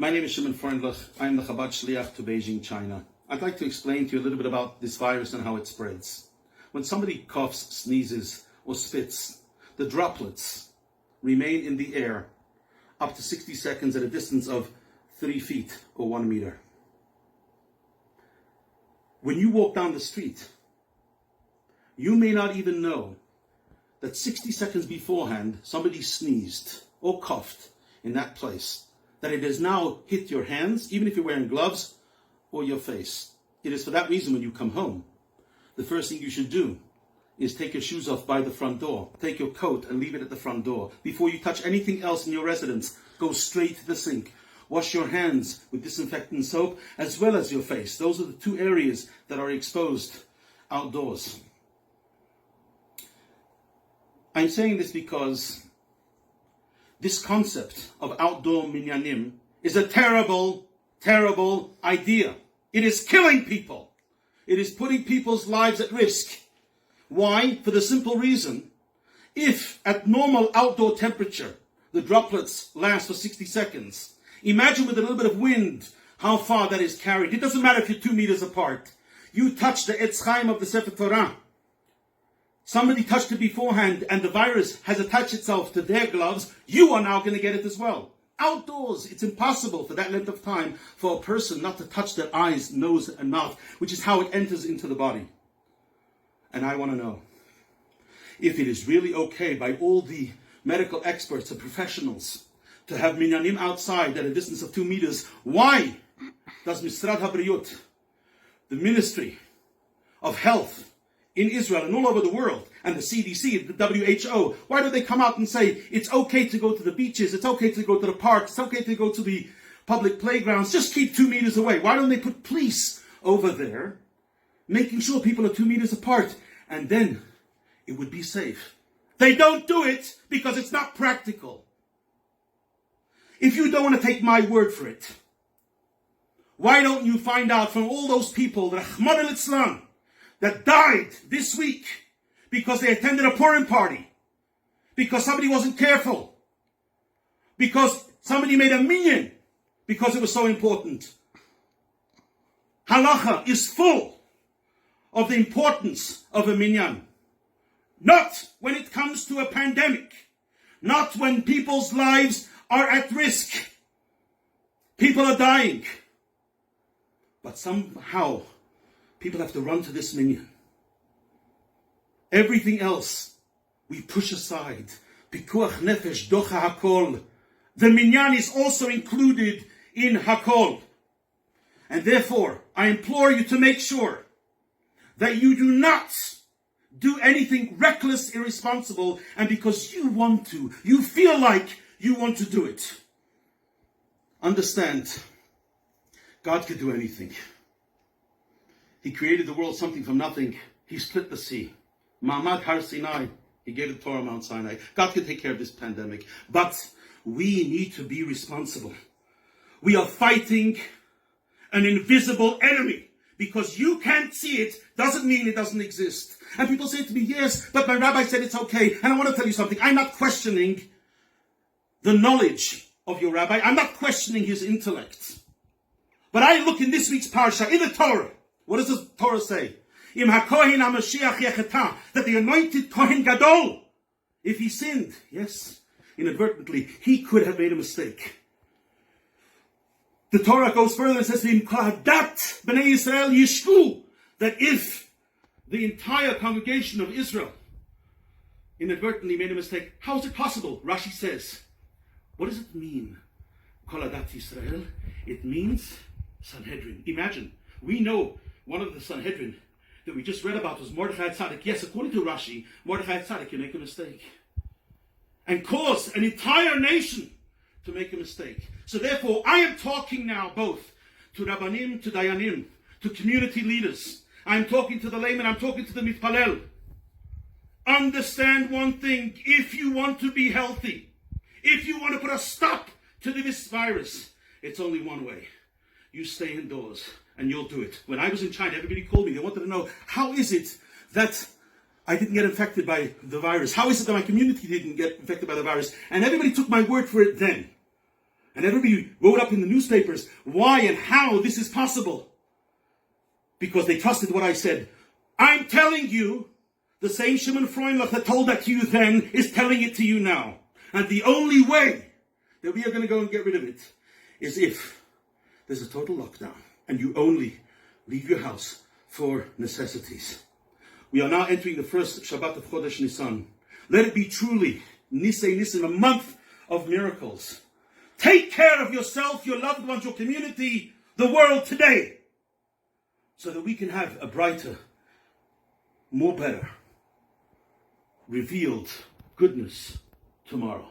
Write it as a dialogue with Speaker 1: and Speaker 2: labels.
Speaker 1: My name is Shimon Pfreundlich. I am the Chabad Shliach to Beijing, China. I'd like to explain to you a little bit about this virus and how it spreads. When somebody coughs, sneezes, or spits, the droplets remain in the air up to 60 seconds at a distance of 3 feet or 1 meter. When you walk down the street, you may not even know that 60 seconds beforehand, somebody sneezed or coughed in that place, that it has now hit your hands, even if you're wearing gloves, or your face. It is for that reason when you come home, the first thing you should do is take your shoes off by the front door. Take your coat and leave it at the front door. Before you touch anything else in your residence, go straight to the sink. Wash your hands with disinfectant soap as well as your face. Those are the two areas that are exposed outdoors. I'm saying this because this concept of outdoor minyanim is a terrible, terrible idea. It is killing people. It is putting people's lives at risk. Why? For the simple reason, if at normal outdoor temperature, the droplets last for 60 seconds, imagine with a little bit of wind how far that is carried. It doesn't matter if you're 2 meters apart. You touch the Etz Chaim of the Sefer Torah. Somebody touched it beforehand and the virus has attached itself to their gloves. You are now going to get it as well. Outdoors, it's impossible for that length of time for a person not to touch their eyes, nose, and mouth, which is how it enters into the body. And I want to know if it is really okay by all the medical experts and professionals to have minyanim outside at a distance of 2 meters. Why does Misrad HaBriyut, the Ministry of Health in Israel and all over the world, and the CDC, the WHO, why do they come out and say it's okay to go to the beaches, it's okay to go to the parks, it's okay to go to the public playgrounds, just keep 2 meters away? Why don't they put police over there, making sure people are 2 meters apart, and then it would be safe? They don't do it because it's not practical. If you don't want to take my word for it, why don't you find out from all those people, Rahman al-Islam, that died this week because they attended a Purim party, because somebody wasn't careful, because somebody made a minyan, because it was so important. Halacha is full of the importance of a minyan. Not when it comes to a pandemic, not when people's lives are at risk. People are dying. But somehow, people have to run to this minyan. Everything else, we push aside. Pikuach nefesh docha hakol. The minyan is also included in hakol. And therefore, I implore you to make sure that you do not do anything reckless, irresponsible, and because you want to, you feel like you want to do it. Understand, God could do anything. He created the world something from nothing. He split the sea. Ma'amad Har Sinai. He gave the Torah Mount Sinai. God can take care of this pandemic. But we need to be responsible. We are fighting an invisible enemy. Because you can't see it doesn't mean it doesn't exist. And people say to me, yes, but my rabbi said it's okay. And I want to tell you something. I'm not questioning the knowledge of your rabbi. I'm not questioning his intellect. But I look in this week's parsha, in the Torah. What does the Torah say? Im hakohen hamashiach yecheta, that the anointed Kohen Gadol, if he sinned, yes, inadvertently, he could have made a mistake. The Torah goes further and says, Im kohadat b'nei Yisrael yishku, that if the entire congregation of Israel inadvertently made a mistake, how is it possible? Rashi says, what does it mean? Kohadat Yisrael, it means Sanhedrin. Imagine, we know one of the Sanhedrin that we just read about was Mordechai Tzaddik. Yes, according to Rashi, Mordechai Tzaddik can make a mistake and cause an entire nation to make a mistake. So therefore, I am talking now both to Rabbanim, to Dayanim, to community leaders. I'm talking to the layman, I'm talking to the mitpalel. Understand one thing: if you want to be healthy, if you want to put a stop to this virus, it's only one way. You stay indoors. And you'll do it. When I was in China, everybody called me. They wanted to know, how is it that I didn't get infected by the virus? How is it that my community didn't get infected by the virus? And everybody took my word for it then. And everybody wrote up in the newspapers why and how this is possible. Because they trusted what I said. I'm telling you, the same Shimon Pרוינדליך that told that to you then is telling it to you now. And the only way that we are going to go and get rid of it is if there's a total lockdown and you only leave your house for necessities. We are now entering the first Shabbat of Chodesh Nisan. Let it be truly Nisei Nisan, a month of miracles. Take care of yourself, your loved ones, your community, the world today, so that we can have a brighter, more better, revealed goodness tomorrow.